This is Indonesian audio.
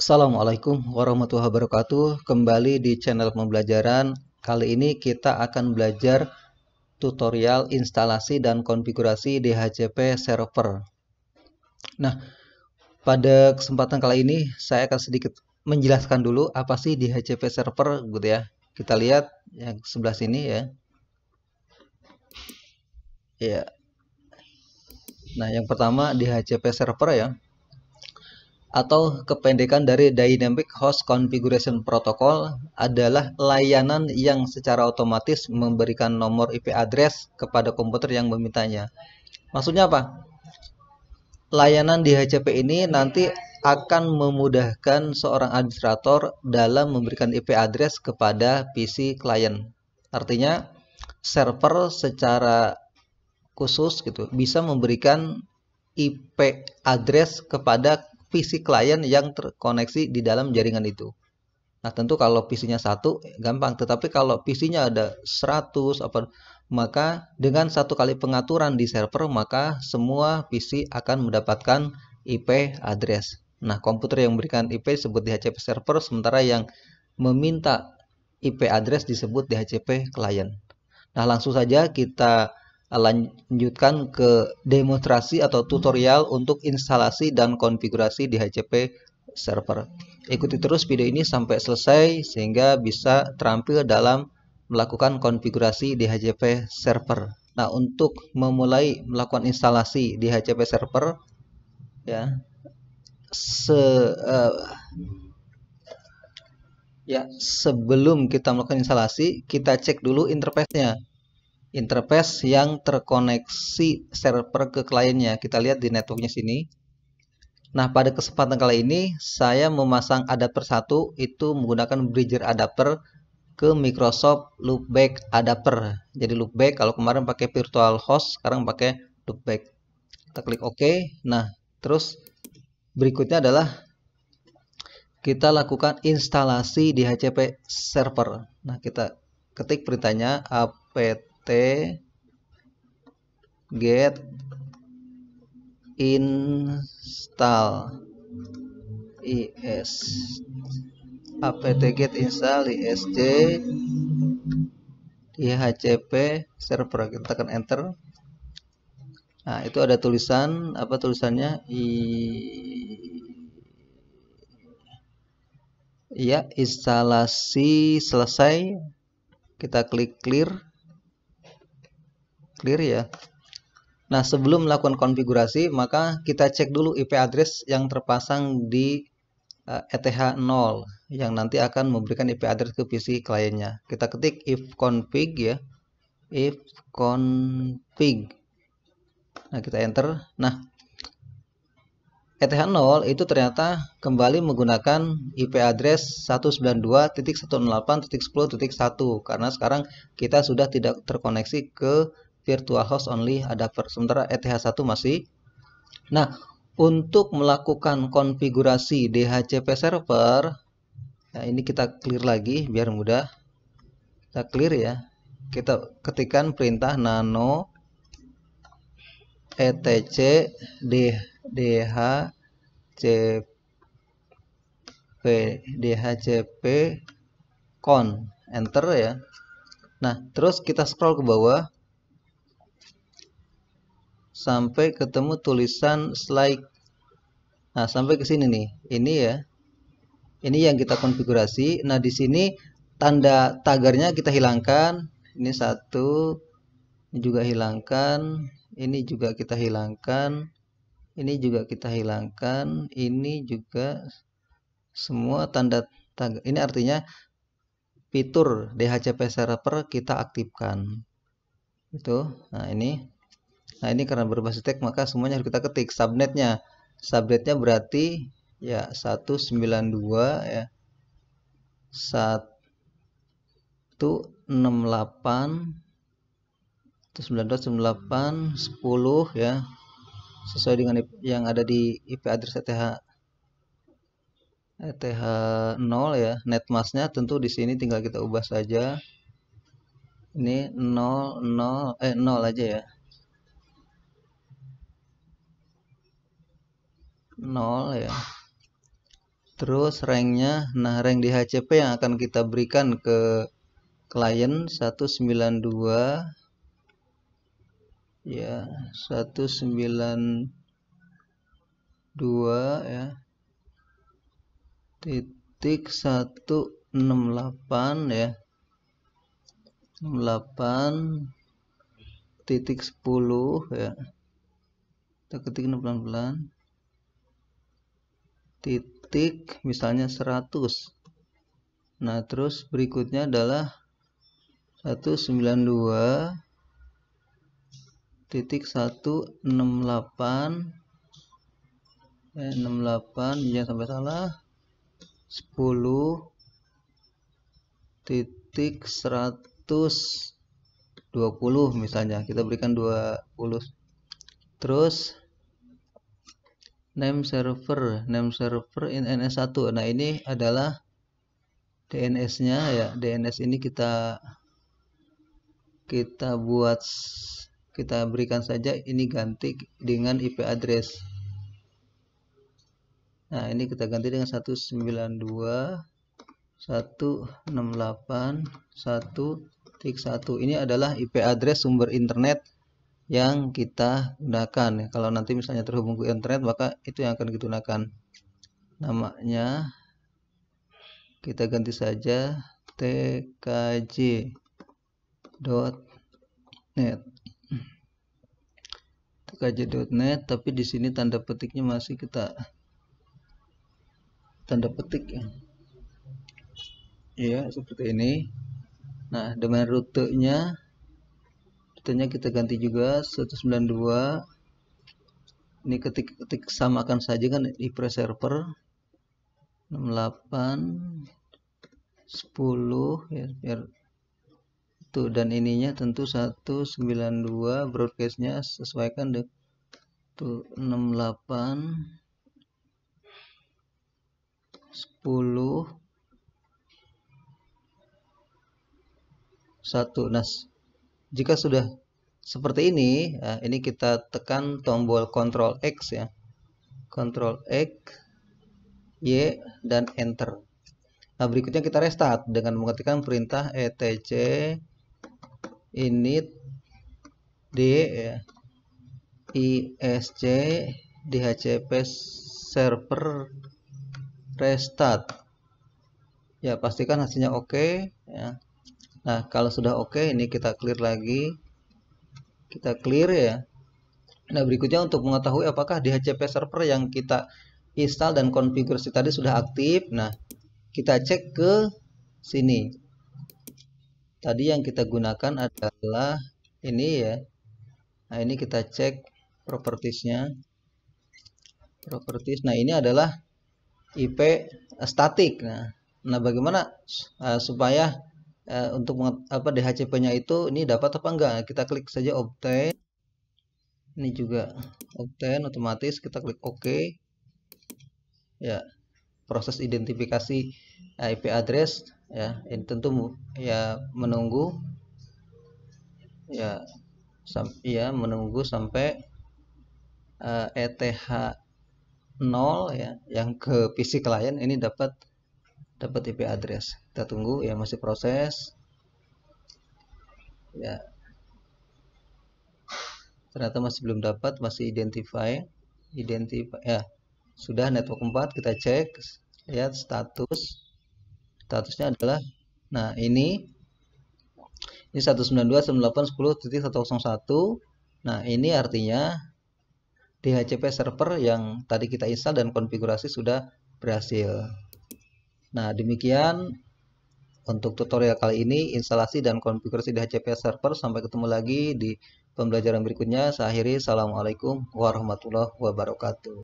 Assalamualaikum warahmatullahi wabarakatuh. Kembali di channel pembelajaran. Kali ini kita akan belajar tutorial instalasi dan konfigurasi DHCP server. Nah, pada kesempatan kali ini saya akan sedikit menjelaskan dulu apa sih DHCP server gitu ya. Kita lihat yang sebelah sini ya. Ya. Nah, yang pertama DHCP server ya, atau kependekan dari Dynamic Host Configuration Protocol, adalah layanan yang secara otomatis memberikan nomor IP address kepada komputer yang memintanya. Maksudnya apa? Layanan DHCP ini nanti akan memudahkan seorang administrator dalam memberikan IP address kepada PC klien. Artinya server secara khusus gitu bisa memberikan IP address kepada PC klien yang terkoneksi di dalam jaringan itu. Nah, tentu kalau PC-nya satu gampang, tetapi kalau PC-nya ada 100 maka dengan satu kali pengaturan di server maka semua PC akan mendapatkan IP address. Nah, komputer yang memberikan IP disebut DHCP server, sementara yang meminta IP address disebut DHCP klien. Nah, langsung saja kita lanjutkan ke demonstrasi atau tutorial untuk instalasi dan konfigurasi DHCP server. Ikuti terus video ini sampai selesai sehingga bisa terampil dalam melakukan konfigurasi DHCP server. Nah, untuk memulai melakukan instalasi DHCP server ya, sebelum kita melakukan instalasi, kita cek dulu interface-nya. Interface yang terkoneksi server ke kliennya. Kita lihat di networknya sini. Nah, pada kesempatan kali ini saya memasang adapter 1 itu menggunakan bridger adapter ke Microsoft Loopback adapter. Jadi Loopback kalau kemarin pakai virtual host, sekarang pakai Loopback. Kita klik OK. Nah, terus berikutnya adalah kita lakukan instalasi DHCP server. Nah, kita ketik perintahnya apt get install is apt get install isj DHCP server. Kita tekan enter. Nah, itu ada tulisan apa tulisannya? Ya, instalasi selesai. Kita klik clear ya. Nah, sebelum melakukan konfigurasi maka kita cek dulu IP address yang terpasang di ETH 0 yang nanti akan memberikan IP address ke PC kliennya. Kita ketik ifconfig ya, ifconfig. Nah, kita enter. Nah, ETH 0 itu ternyata kembali menggunakan IP address 192.168.10.1 karena sekarang kita sudah tidak terkoneksi ke virtual host only adapter, sementara ETH1 masih. Nah, untuk melakukan konfigurasi DHCP server, nah ini kita clear lagi biar mudah. Kita clear ya. Kita ketikkan perintah nano etc DHCP con, enter ya. Nah, terus kita scroll ke bawah sampai ketemu tulisan slide. Nah, sampai ke sini nih. Ini ya. Ini yang kita konfigurasi. Nah, di sini tanda tagarnya kita hilangkan. Ini satu. Ini juga hilangkan. Ini juga kita hilangkan. Ini juga kita hilangkan. Ini juga semua tanda tagar. Ini artinya fitur DHCP server kita aktifkan. Itu. Nah, ini. Nah, ini karena berbasis tag maka semuanya harus kita ketik subnetnya. Subnetnya berarti ya 192 ya 168 1998 10 ya, sesuai dengan yang ada di IP address ETH 0 ya. Netmasknya tentu di sini tinggal kita ubah saja. Ini 0 aja ya. 0 ya. Terus ranknya, nah rank DHCP yang akan kita berikan ke klien 192 ya, 192 ya titik 168 ya, 68 titik 10 ya, kita ketik 68 titik misalnya 100. Nah terus berikutnya adalah 192 titik 168 68 jangan sampai salah, 10 titik 120 misalnya, kita berikan 20. Terus name server in NS1. Nah ini adalah DNS nya ya, DNS ini kita berikan saja ini ganti dengan IP address. Nah ini kita ganti dengan 192.168.1.1. Ini adalah IP address sumber internet yang kita gunakan. Kalau nanti misalnya terhubung ke internet, maka itu yang akan digunakan. Namanya kita ganti saja tkj.net. tkj.net, tapi di sini tanda petiknya masih kita tanda petik ya. Ya, seperti ini. Nah, domain rutenya kita ganti juga 192. Ini ketik samakan saja kan IP server 68 10 ya, biar itu, dan ininya tentu 192 broadcastnya sesuaikan dengan 68 10 1. Nah, jika sudah seperti ini, ya, ini kita tekan tombol Ctrl X ya, Ctrl X, Y, dan Enter. Nah, berikutnya kita restart dengan mengetikkan perintah etc init d ya, isc dhcp server restart. Ya, pastikan hasilnya oke ya. Nah, kalau sudah oke, ini kita clear lagi. Kita clear ya. Nah, berikutnya untuk mengetahui apakah DHCP server yang kita install dan konfigurasi tadi sudah aktif. Nah, kita cek ke sini. Tadi yang kita gunakan adalah ini ya. Nah, ini kita cek propertiesnya. Nah, ini adalah IP statik. Nah, bagaimana supaya untuk DHCP-nya itu ini dapat apa enggak? Kita klik saja obtain. Ini juga obtain, otomatis kita klik OK. Ya, proses identifikasi IP address ya, ini tentu ya menunggu ya, menunggu sampai ETH 0 ya, yang ke PC klien ini dapat IP address. Kita tunggu ya, masih proses ya, ternyata masih belum dapat, masih identify ya, sudah network 4. Kita cek, lihat statusnya adalah, nah ini 192.168.10.101. Nah, ini artinya DHCP server yang tadi kita install dan konfigurasi sudah berhasil. Nah, demikian untuk tutorial kali ini, instalasi dan konfigurasi DHCP server. Sampai ketemu lagi di pembelajaran berikutnya. Saya akhiri, assalamualaikum warahmatullahi wabarakatuh.